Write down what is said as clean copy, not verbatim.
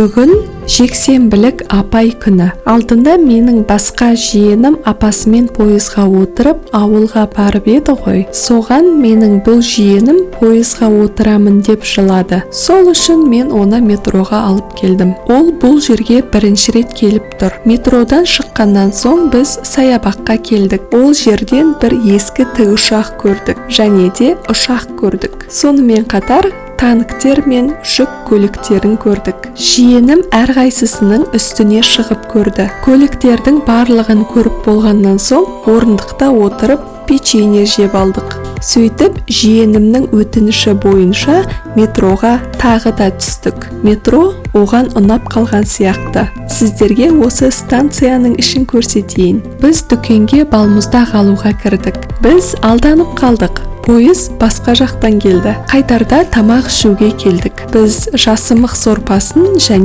Бүгін жексенбілік апай күні. Алдында менің басқа жиенім апасымен пойызға отырып ауылға барып еді ғой. Соған менің бұл жиенім пойызға отырамын деп жылады. Сол үшін мен оны метроға алып келдім. Ол бұл жерге бірінші рет келіп тұр. Метродан шыққаннан соң біз саябаққа келдік. Ол жерден бір ескі тікұшақ көрдік. Және де ұшақ көрдік. Сонымен қатар танктер мен жүк көліктерін көрдік. Жиенім әрқайсысының үстіне шығып көрді. Көліктердің барлығын көріп болғаннан соң орындықта отырып печенье жеп алдық. Сөйтіп, жиенімнің өтініші бойынша метроға тағы да түстік. Метро оған ұнап қалған сияқты. Сіздерге осы станцияның ішін көрсетейін. Біз дүкенге балмұздақ алуға кірдік. Біз алданып қалдық. Пойыз басқа жақтан келді. Қайтарда тамақ ішуге келдік. Біз жасымық сорпасын және